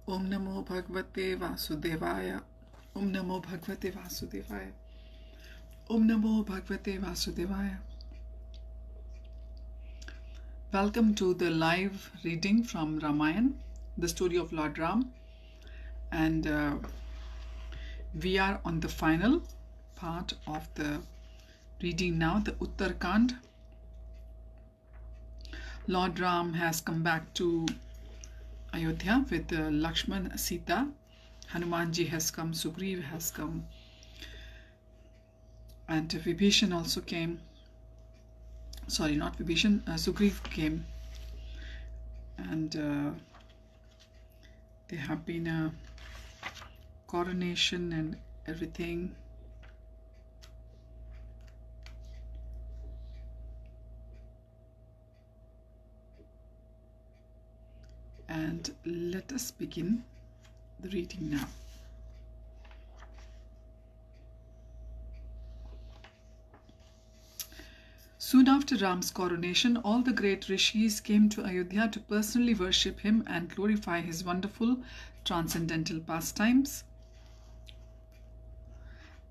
Om Namo Bhagavate Vasudevaya. Om Namo Bhagavate Vasudevaya. Om Namo Bhagavate Vasudevaya. Welcome to the live reading from Ramayana, the story of Lord Ram. And we are on the final part of the reading now, the Uttarkand. Lord Ram has come back to Ayodhya with Lakshman, Sita. Hanumanji has come, Sugriv has come, and Vibhishan also came. Sorry, not Vibhishan, Sugriv came. And there have been a coronation and everything. And let us begin the reading now. Soon after Ram's coronation, all the great rishis came to Ayodhya to personally worship him and glorify his wonderful transcendental pastimes.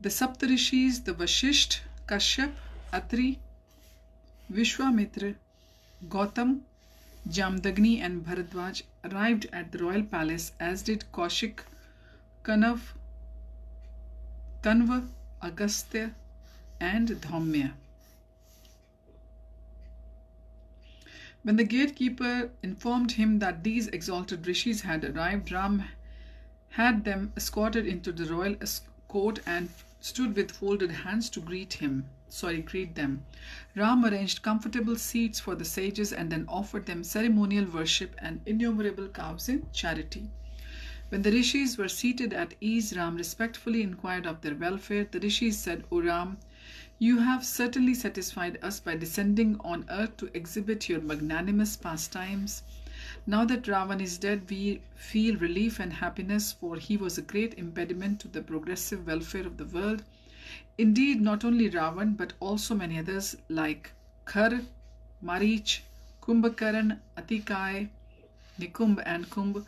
The Saptarishis, the Vashisht, Kashyap, Atri, Vishwamitra, Gautam, Jamdagni and Bharadwaj arrived at the royal palace, as did Kaushik, Kanav, Tanva, Agastya and Dhaumya. When the gatekeeper informed him that these exalted rishis had arrived, Ram had them escorted into the royal court and stood with folded hands to greet them. Ram arranged comfortable seats for the sages and then offered them ceremonial worship and innumerable cows in charity. When the rishis were seated at ease, Ram respectfully inquired of their welfare. The rishis said, "O Ram, you have certainly satisfied us by descending on earth to exhibit your magnanimous pastimes. Now that Ravan is dead, we feel relief and happiness, for he was a great impediment to the progressive welfare of the world. Indeed, not only Ravan, but also many others like Khar, Marich, Kumbhakaran, Atikai, Nikumbh and Kumbh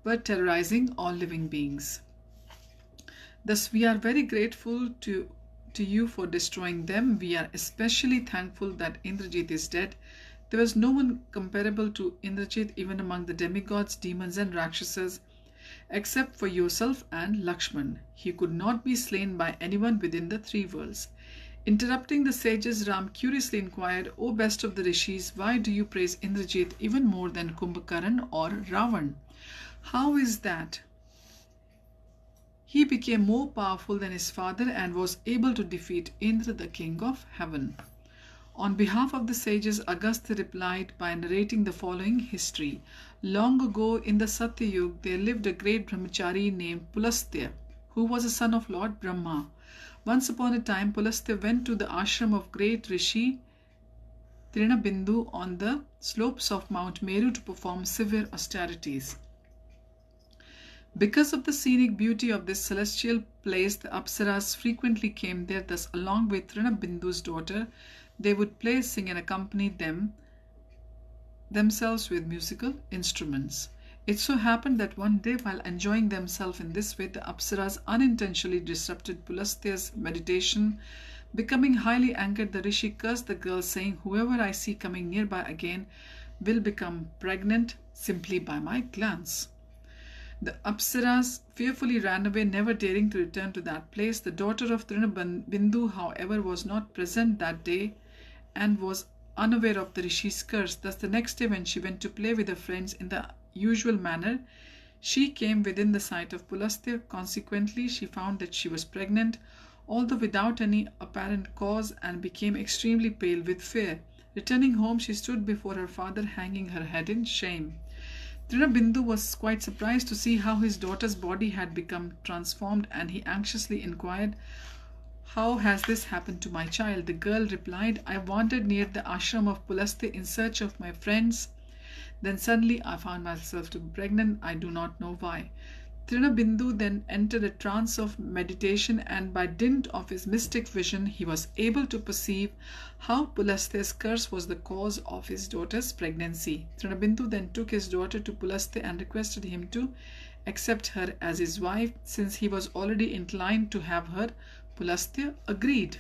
were terrorizing all living beings. Thus, we are very grateful to you for destroying them. We are especially thankful that Indrajit is dead. There was no one comparable to Indrajit even among the demigods, demons and Rakshasas, except for yourself and Lakshman. He could not be slain by anyone within the three worlds." Interrupting the sages, Ram curiously inquired, "O best of the rishis, why do you praise Indrajit even more than Kumbhakaran or Ravan? How is that he became more powerful than his father and was able to defeat Indra, the king of heaven?" On behalf of the sages, Agastya replied by narrating the following history. Long ago in the Satyayug, there lived a great brahmachari named Pulastya, who was a son of Lord Brahma. Once upon a time, Pulastya went to the ashram of great rishi Trinabindu on the slopes of Mount Meru to perform severe austerities. Because of the scenic beauty of this celestial place, the Apsaras frequently came there. Thus, along with Trinabindu's daughter, they would play, sing and accompany themselves with musical instruments. It so happened that one day, while enjoying themselves in this way, the Apsaras unintentionally disrupted Pulastya's meditation. Becoming highly angered, the rishi cursed the girl, saying, "Whoever I see coming nearby again will become pregnant simply by my glance." The Apsaras fearfully ran away, never daring to return to that place. The daughter of Trinabindu, however, was not present that day and was unaware of the rishi's curse. Thus, the next day, when she went to play with her friends in the usual manner, she came within the sight of Pulastya. Consequently, she found that she was pregnant, although without any apparent cause, and became extremely pale with fear. Returning home, she stood before her father, hanging her head in shame. Trinabindu was quite surprised to see how his daughter's body had become transformed, and he anxiously inquired, "How has this happened to my child?" The girl replied, "I wandered near the ashram of Pulastya in search of my friends. Then suddenly I found myself to be pregnant. I do not know why." Trinabindu then entered a trance of meditation, and by dint of his mystic vision, he was able to perceive how Pulastya's curse was the cause of his daughter's pregnancy. Trinabindu then took his daughter to Pulastya and requested him to accept her as his wife, since he was already inclined to have her, Pulastya agreed.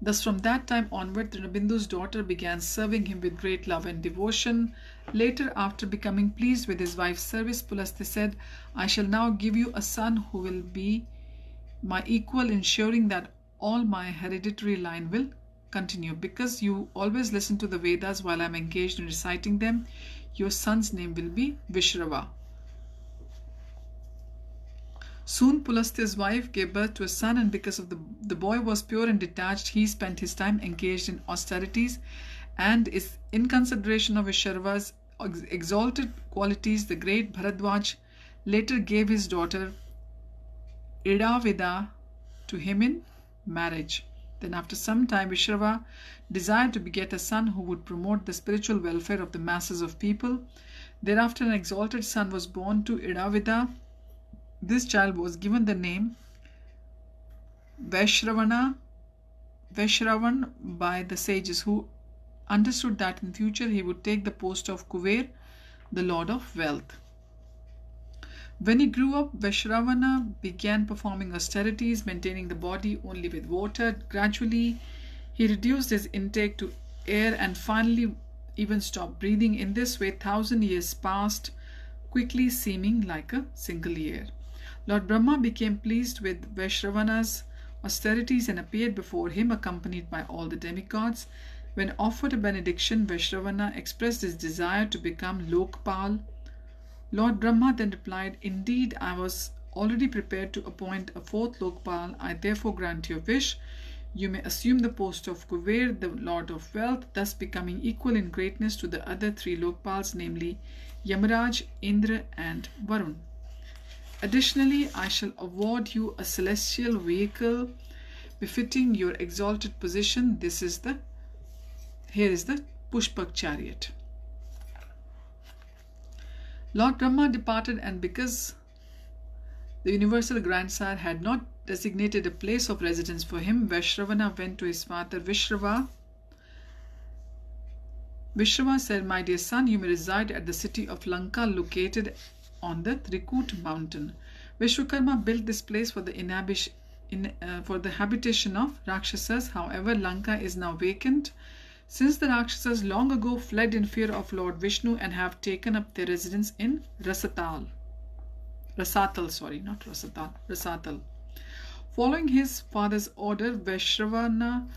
Thus, from that time onward, Trinabindu's daughter began serving him with great love and devotion. Later, after becoming pleased with his wife's service, Pulastya said, I shall now give you a son who will be my equal, ensuring that all my hereditary line will continue. Because you always listen to the Vedas while I am engaged in reciting them, your son's name will be Vishrava. Soon Pulastya's wife gave birth to a son, and because of the boy was pure and detached, he spent his time engaged in austerities, and is in consideration of Vishrava's exalted qualities, the great Bharadwaj later gave his daughter Idavida to him in marriage. Then after some time, Vishrava desired to beget a son who would promote the spiritual welfare of the masses of people. Thereafter an exalted son was born to Idavida. This child was given the name Vaishravan by the sages, who understood that in future he would take the post of Kuver, the lord of wealth. When he grew up, Vaishravana began performing austerities, maintaining the body only with water. Gradually, he reduced his intake to air and finally even stopped breathing. In this way, 1,000 years passed, quickly seeming like a single year. Lord Brahma became pleased with Vaishravana's austerities and appeared before him accompanied by all the demigods. When offered a benediction, Vaishravana expressed his desire to become Lokpal. Lord Brahma then replied, Indeed, I was already prepared to appoint a fourth Lokpal. I therefore grant your wish. You may assume the post of Kuver, the Lord of Wealth, thus becoming equal in greatness to the other three Lokpals, namely Yamaraj, Indra and Varun. Additionally, I shall award you a celestial vehicle befitting your exalted position. Here is the Pushpak chariot. Lord Brahma departed, and because the universal grandsire had not designated a place of residence for him, Vaishravana went to his father Vishrava. Vishrava said, My dear son, you may reside at the city of Lanka located on the Trikut mountain. Vishwakarma built this place for the habitation of Rakshasas. However, Lanka is now vacant, since the Rakshasas long ago fled in fear of Lord Vishnu and have taken up their residence in Rasatal. Following his father's order, Vaishravana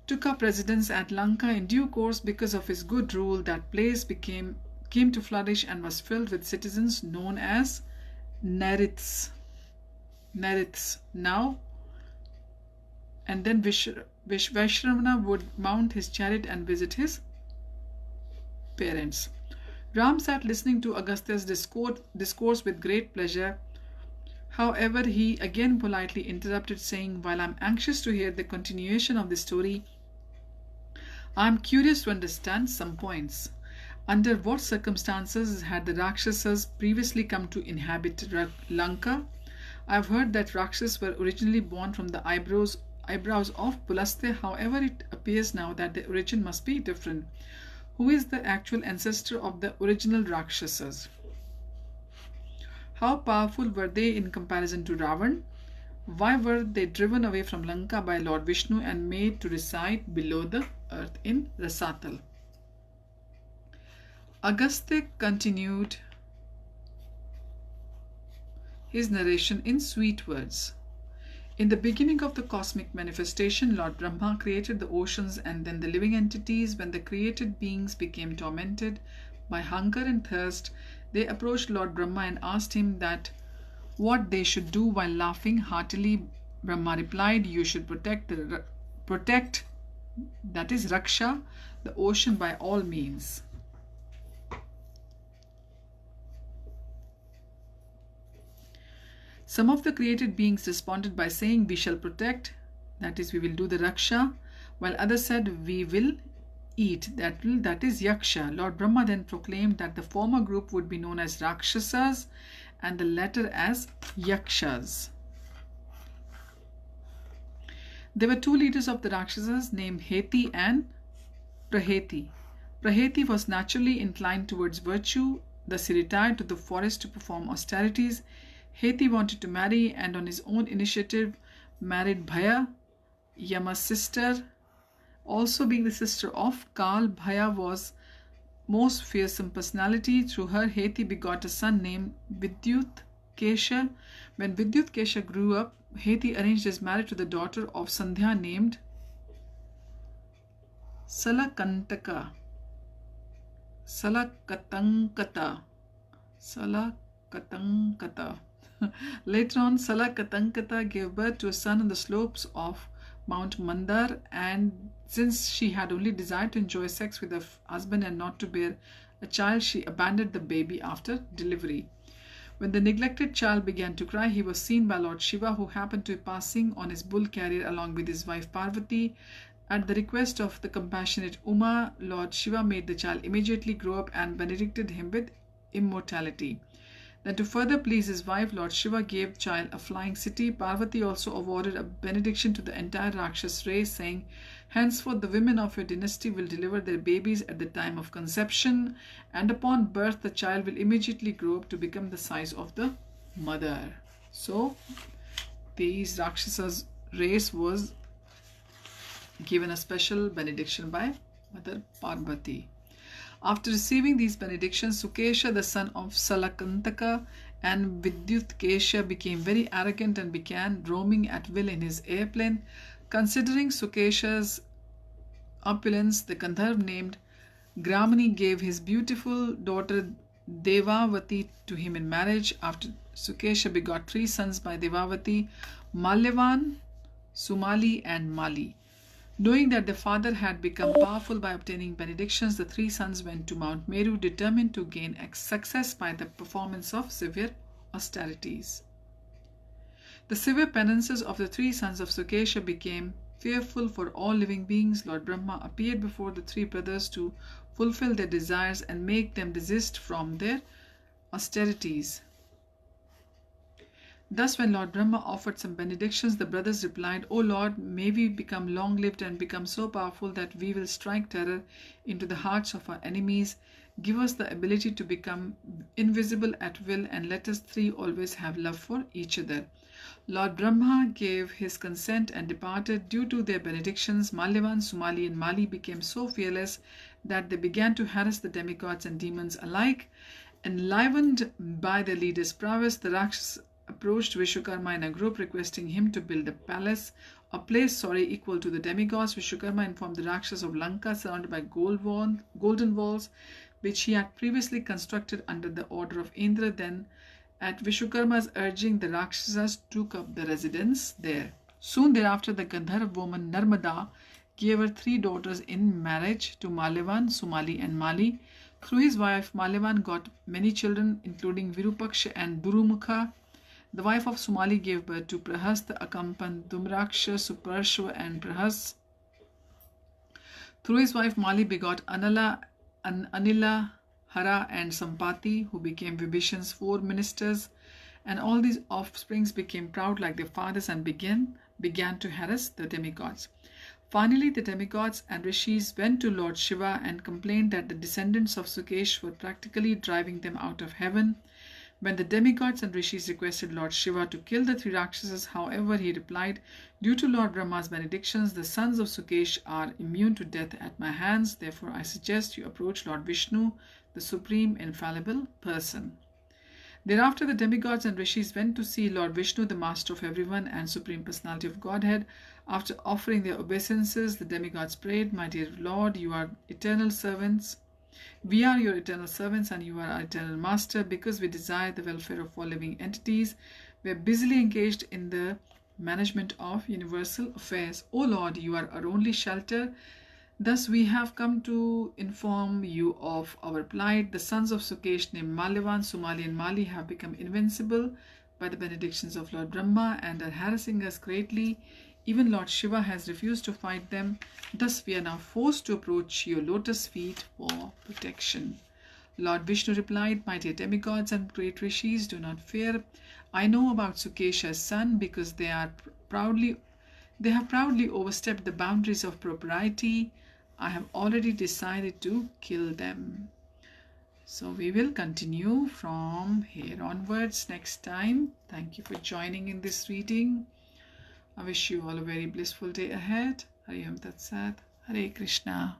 took up residence at Lanka. In due course, because of his good rule, that place came to flourish and was filled with citizens known as Nariths. Now, and then Vaishravana would mount his chariot and visit his parents. Ram sat listening to Agastya's discourse with great pleasure. However, he again politely interrupted, saying, While I am anxious to hear the continuation of the story, I am curious to understand some points. Under what circumstances had the Rakshasas previously come to inhabit Lanka? I have heard that Rakshasas were originally born from the eyebrows of Pulastya. However, it appears now that the origin must be different. Who is the actual ancestor of the original Rakshasas? How powerful were they in comparison to Ravan? Why were they driven away from Lanka by Lord Vishnu and made to reside below the earth in Rasatal? Agastya continued his narration in sweet words. In the beginning of the cosmic manifestation, Lord Brahma created the oceans and then the living entities. When the created beings became tormented by hunger and thirst, they approached Lord Brahma and asked him what they should do. While laughing heartily, Brahma replied, You should protect, that is Raksha, the ocean by all means. Some of the created beings responded by saying, We shall protect, that is, we will do the Raksha, while others said, We will eat, that is Yaksha. Lord Brahma then proclaimed that the former group would be known as Rakshasas and the latter as Yakshas. There were two leaders of the Rakshasas named Heti and Praheti. Praheti was naturally inclined towards virtue. Thus he retired to the forest to perform austerities. Heti wanted to marry and on his own initiative married Bhaya, Yama's sister. Also being the sister of Kal, Bhaya was most fearsome personality. Through her, Heti begot a son named Vidyut Kesha. When Vidyut Kesha grew up, Heti arranged his marriage to the daughter of Sandhya named Salakantaka. Salakatankata. Salakatankata. Later on, Salakatankata gave birth to a son on the slopes of Mount Mandar, and since she had only desired to enjoy sex with her husband and not to bear a child, she abandoned the baby after delivery. When the neglected child began to cry, he was seen by Lord Shiva, who happened to be passing on his bull carrier along with his wife Parvati. At the request of the compassionate Uma, Lord Shiva made the child immediately grow up and benedicted him with immortality. Then to further please his wife, Lord Shiva gave the child a flying city. Parvati also awarded a benediction to the entire Rakshas race, saying, "Henceforth the women of your dynasty will deliver their babies at the time of conception, and upon birth the child will immediately grow up to become the size of the mother." So, these Rakshasas race was given a special benediction by Mother Parvati. After receiving these benedictions, Sukesha, the son of Salakantaka, and Vidyut Kesha became very arrogant and began roaming at will in his airplane. Considering Sukesha's opulence, the Gandharv named Gramani gave his beautiful daughter Devavati to him in marriage. After Sukesha begot 3 sons by Devavati, Malyavan, Sumali, and Mali. Knowing that the father had become powerful by obtaining benedictions, the 3 sons went to Mount Meru, determined to gain success by the performance of severe austerities. The severe penances of the 3 sons of Sukesha became fearful for all living beings. Lord Brahma appeared before the 3 brothers to fulfill their desires and make them desist from their austerities. Thus, when Lord Brahma offered some benedictions, the brothers replied, "O Lord, may we become long-lived and become so powerful that we will strike terror into the hearts of our enemies. Give us the ability to become invisible at will, and let us 3 always have love for each other." Lord Brahma gave his consent and departed. Due to their benedictions, Malyavan, Sumali, and Mali became so fearless that they began to harass the demigods and demons alike. Enlivened by their leader's prowess, the Rakshas approached Vishwakarma in a group, requesting him to build a palace, a place equal to the demigods. Vishwakarma informed the Rakshas of Lanka, surrounded by golden walls, which he had previously constructed under the order of Indra. Then, at Vishwakarma's urging, the Rakshasas took up the residence there. Soon thereafter, the Gandharva woman Narmada gave her 3 daughters in marriage to Malyavan, Sumali, and Mali. Through his wife, Malyavan got many children, including Virupaksha and Durumukha. The wife of Sumali gave birth to Prahasta, Akampan, Dhumraksha, Suparshva, and Prahas. Through his wife, Mali begot Anila, Hara, and Sampati, who became Vibhishan's 4 ministers. And all these offsprings became proud like their fathers and began to harass the demigods. Finally, the demigods and rishis went to Lord Shiva and complained that the descendants of Sukesh were practically driving them out of heaven. When the demigods and rishis requested Lord Shiva to kill the 3 Rakshasas, however, he replied, "Due to Lord Brahma's benedictions, the sons of Sukesh are immune to death at my hands. Therefore, I suggest you approach Lord Vishnu, the supreme infallible person." Thereafter, the demigods and rishis went to see Lord Vishnu, the master of everyone and supreme personality of Godhead. After offering their obeisances, the demigods prayed, "My dear Lord, you are eternal servants. We are your eternal servants and you are our eternal master. Because we desire the welfare of all living entities, we are busily engaged in the management of universal affairs. O Lord, you are our only shelter. Thus we have come to inform you of our plight. The sons of Sukesh named Malyavan, Sumali, and Mali have become invincible by the benedictions of Lord Brahma and are harassing us greatly. Even Lord Shiva has refused to fight them. Thus we are now forced to approach your lotus feet for protection." Lord Vishnu replied, "My dear demigods and great rishis, do not fear. I know about Sukesha's son because they have proudly overstepped the boundaries of propriety. I have already decided to kill them." So we will continue from here onwards next time. Thank you for joining in this reading. I wish you all a very blissful day ahead. Hari Om Tat Sat. Hare Krishna.